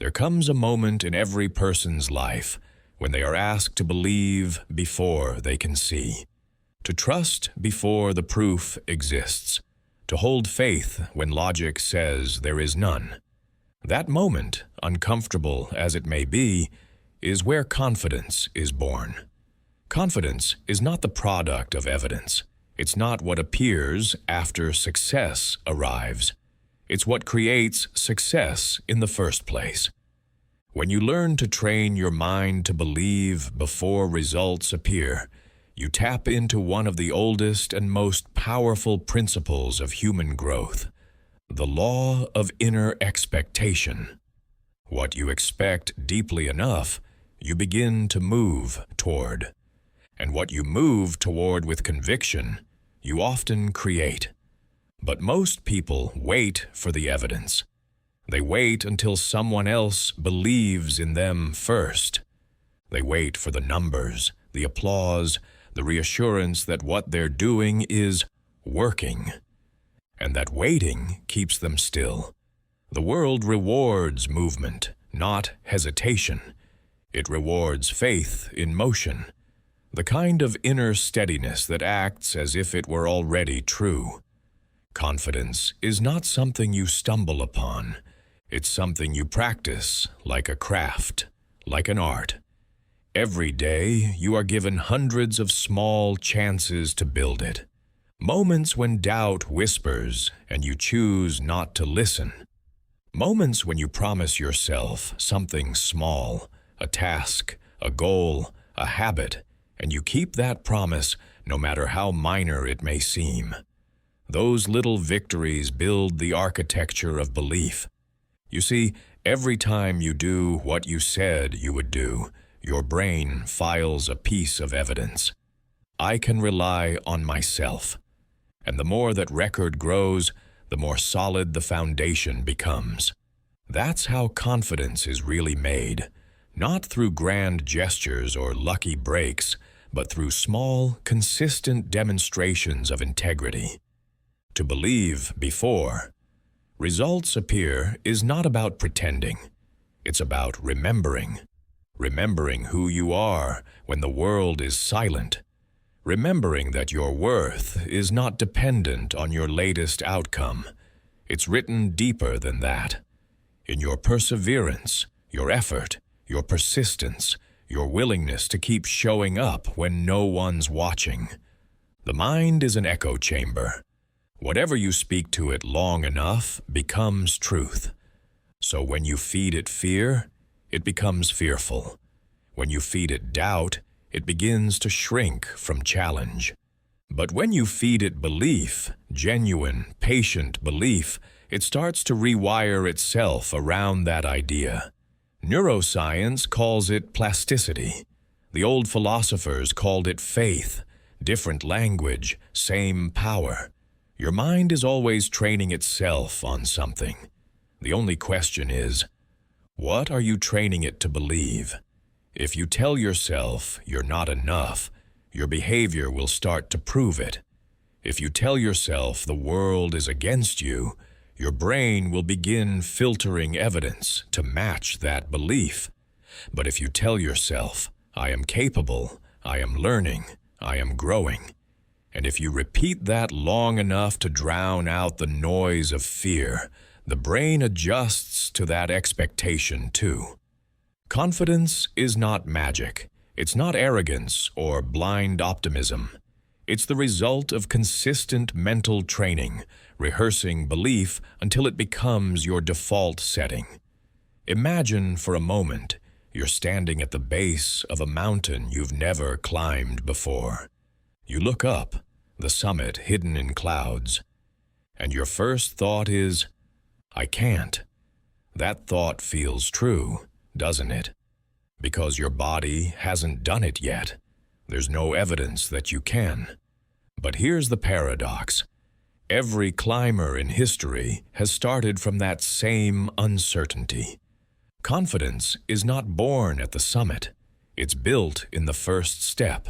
There comes a moment in every person's life when they are asked to believe before they can see, to trust before the proof exists, to hold faith when logic says there is none. That moment, uncomfortable as it may be, is where confidence is born. Confidence is not the product of evidence. It's not what appears after success arrives. It's what creates success in the first place. When you learn to train your mind to believe before results appear, you tap into one of the oldest and most powerful principles of human growth, the law of inner expectation. What you expect deeply enough, you begin to move toward. And what you move toward with conviction, you often create. But most people wait for the evidence. They wait until someone else believes in them first. They wait for the numbers, the applause, the reassurance that what they're doing is working. And that waiting keeps them still. The world rewards movement, not hesitation. It rewards faith in motion, the kind of inner steadiness that acts as if it were already true. Confidence is not something you stumble upon. It's something you practice like a craft, like an art. Every day, you are given hundreds of small chances to build it. Moments when doubt whispers and you choose not to listen. Moments when you promise yourself something small, a task, a goal, a habit, and you keep that promise no matter how minor it may seem. Those little victories build the architecture of belief. You see, every time you do what you said you would do, your brain files a piece of evidence. I can rely on myself. And the more that record grows, the more solid the foundation becomes. That's how confidence is really made, not through grand gestures or lucky breaks, but through small, consistent demonstrations of integrity. To believe before results appear is not about pretending. It's about remembering. Remembering who you are when the world is silent. Remembering that your worth is not dependent on your latest outcome. It's written deeper than that. In your perseverance, your effort, your persistence, your willingness to keep showing up when no one's watching. The mind is an echo chamber. Whatever you speak to it long enough becomes truth. So when you feed it fear, it becomes fearful. When you feed it doubt, it begins to shrink from challenge. But when you feed it belief, genuine, patient belief, it starts to rewire itself around that idea. Neuroscience calls it plasticity. The old philosophers called it faith. Different language, same power. Your mind is always training itself on something. The only question is, what are you training it to believe? If you tell yourself you're not enough, your behavior will start to prove it. If you tell yourself the world is against you, your brain will begin filtering evidence to match that belief. But if you tell yourself, I am capable, I am learning, I am growing, and if you repeat that long enough to drown out the noise of fear, the brain adjusts to that expectation too. Confidence is not magic. It's not arrogance or blind optimism. It's the result of consistent mental training, rehearsing belief until it becomes your default setting. Imagine for a moment you're standing at the base of a mountain you've never climbed before. You look up, the summit hidden in clouds, and your first thought is, I can't. That thought feels true, doesn't it? Because your body hasn't done it yet. There's no evidence that you can. But here's the paradox. Every climber in history has started from that same uncertainty. Confidence is not born at the summit. It's built in the first step.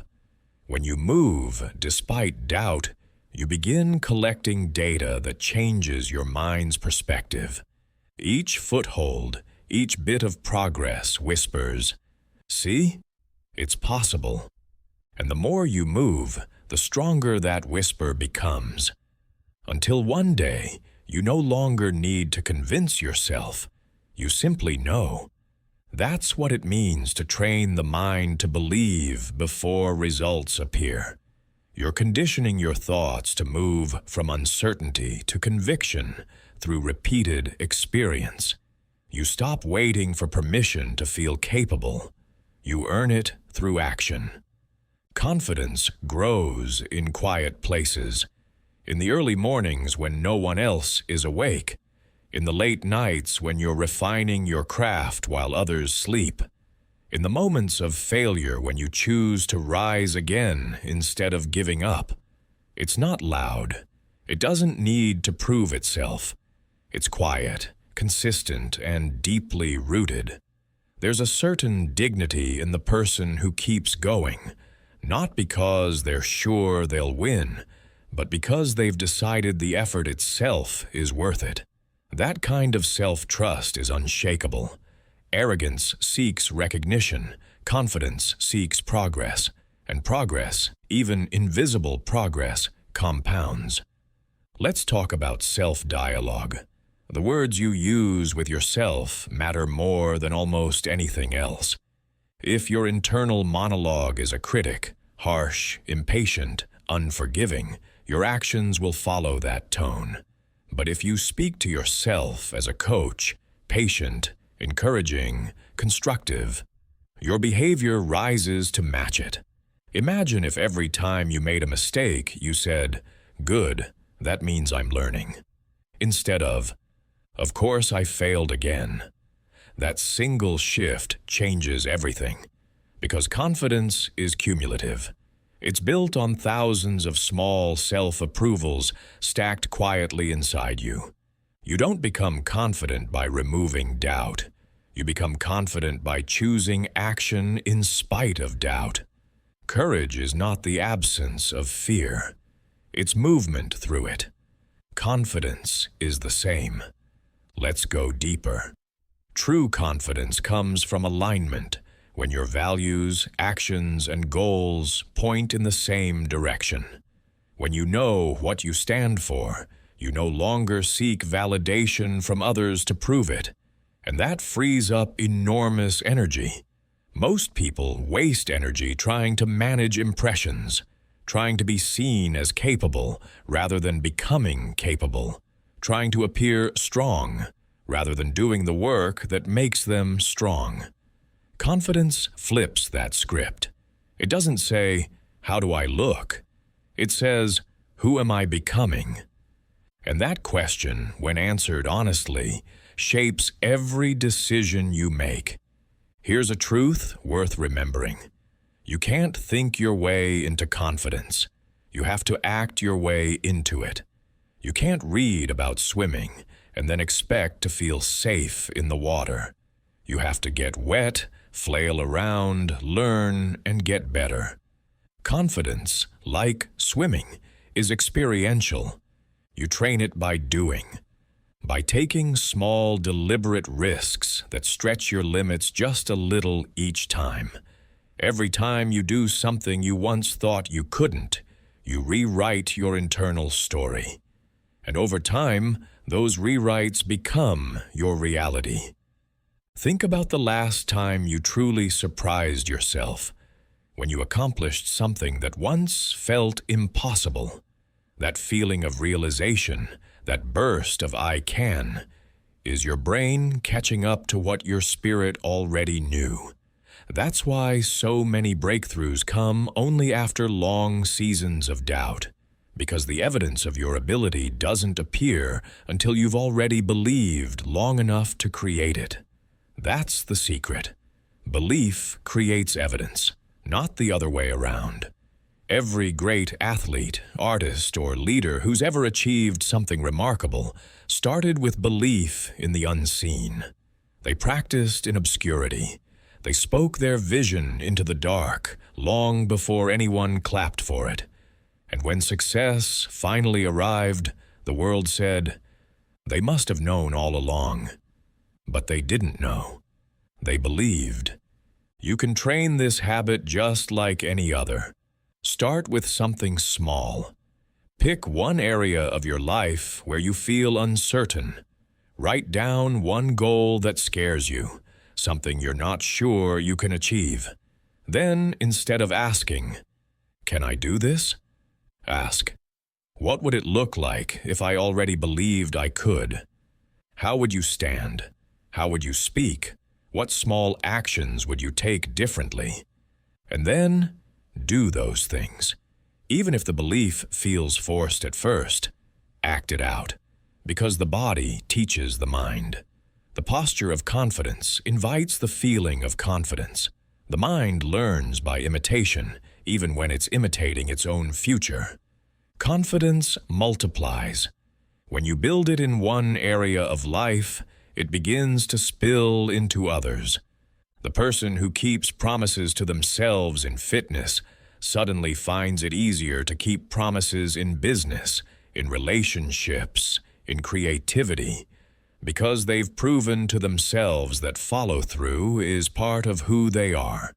When you move despite doubt, you begin collecting data that changes your mind's perspective. Each foothold, Each bit of progress whispers, "See? It's possible." And the more you move, the stronger that whisper becomes. Until one day, you no longer need to convince yourself. You simply know. That's what it means to train the mind to believe before results appear. You're conditioning your thoughts to move from uncertainty to conviction through repeated experience. You stop waiting for permission to feel capable. You earn it through action. Confidence grows in quiet places. In the early mornings when no one else is awake. In the late nights when you're refining your craft while others sleep. In the moments of failure when you choose to rise again instead of giving up. It's not loud. It doesn't need to prove itself. It's quiet, consistent, and deeply rooted. There's a certain dignity in the person who keeps going, not because they're sure they'll win, but because they've decided the effort itself is worth it. That kind of self-trust is unshakable. Arrogance seeks recognition, confidence seeks progress, and progress, even invisible progress, compounds. Let's talk about self-dialogue. The words you use with yourself matter more than almost anything else. If your internal monologue is a critic, harsh, impatient, unforgiving, your actions will follow that tone. But if you speak to yourself as a coach, patient, encouraging, constructive, your behavior rises to match it. Imagine if every time you made a mistake, you said, "Good, that means I'm learning," instead of course I failed again. That single shift changes everything, because confidence is cumulative. It's built on thousands of small self-approvals stacked quietly inside you. You don't become confident by removing doubt. You become confident by choosing action in spite of doubt. Courage is not the absence of fear. It's movement through it. Confidence is the same. Let's go deeper. True confidence comes from alignment, when your values, actions, and goals point in the same direction. When you know what you stand for, you no longer seek validation from others to prove it, and that frees up enormous energy. Most people waste energy trying to manage impressions, trying to be seen as capable rather than becoming capable, trying to appear strong rather than doing the work that makes them strong. Confidence flips that script. It doesn't say, "How do I look?" It says, "Who am I becoming?" And that question, when answered honestly, shapes every decision you make. Here's a truth worth remembering. You can't think your way into confidence. You have to act your way into it. You can't read about swimming and then expect to feel safe in the water. You have to get wet, flail around, learn, and get better. Confidence, like swimming, is experiential. You train it by doing, by taking small, deliberate risks that stretch your limits just a little each time. Every time you do something you once thought you couldn't, you rewrite your internal story. And over time, those rewrites become your reality. Think about the last time you truly surprised yourself, when you accomplished something that once felt impossible. That feeling of realization, that burst of "I can," is your brain catching up to what your spirit already knew. That's why so many breakthroughs come only after long seasons of doubt, because the evidence of your ability doesn't appear until you've already believed long enough to create it. That's the secret. Belief creates evidence, not the other way around. Every great athlete, artist, or leader who's ever achieved something remarkable started with belief in the unseen. They practiced in obscurity. They spoke their vision into the dark long before anyone clapped for it. And when success finally arrived, the world said, "They must have known all along." but they didn't know. They believed. You can train this habit just like any other. Start with something small. Pick one area of your life where you feel uncertain. Write down one goal that scares you, something you're not sure you can achieve. Then, instead of asking, "Can I do this?" ask, "What would it look like if I already believed I could?" How would you stand? How would you speak? What small actions would you take differently? And then, do those things. Even if the belief feels forced at first, act it out, because the body teaches the mind. The posture of confidence invites the feeling of confidence. The mind learns by imitation, even when it's imitating its own future. Confidence multiplies. When you build it in one area of life, it begins to spill into others. The person who keeps promises to themselves in fitness suddenly finds it easier to keep promises in business, in relationships, in creativity, because they've proven to themselves that follow-through is part of who they are.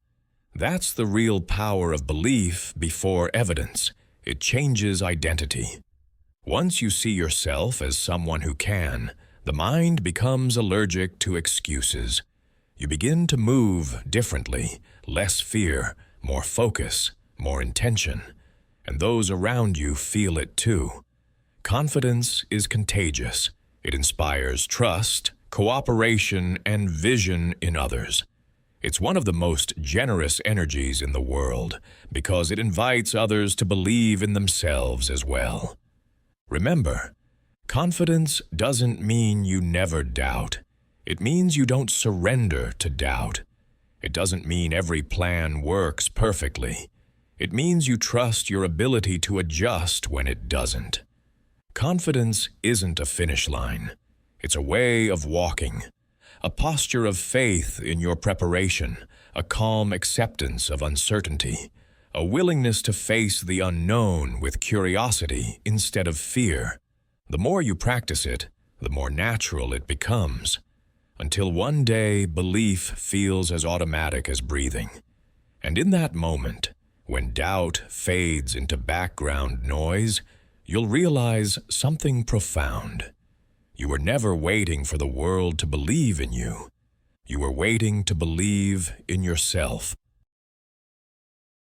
That's the real power of belief before evidence. It changes identity. Once you see yourself as someone who can, the mind becomes allergic to excuses. You begin to move differently, less fear, more focus, more intention, and those around you feel it too. Confidence is contagious. It inspires trust, cooperation, and vision in others. It's one of the most generous energies in the world because it invites others to believe in themselves as well. Remember, confidence doesn't mean you never doubt. It means you don't surrender to doubt. It doesn't mean every plan works perfectly. It means you trust your ability to adjust when it doesn't. Confidence isn't a finish line. It's a way of walking, a posture of faith in your preparation, a calm acceptance of uncertainty, a willingness to face the unknown with curiosity instead of fear. The more you practice it, the more natural it becomes, until one day belief feels as automatic as breathing. And in that moment, when doubt fades into background noise, you'll realize something profound. You were never waiting for the world to believe in you. You were waiting to believe in yourself.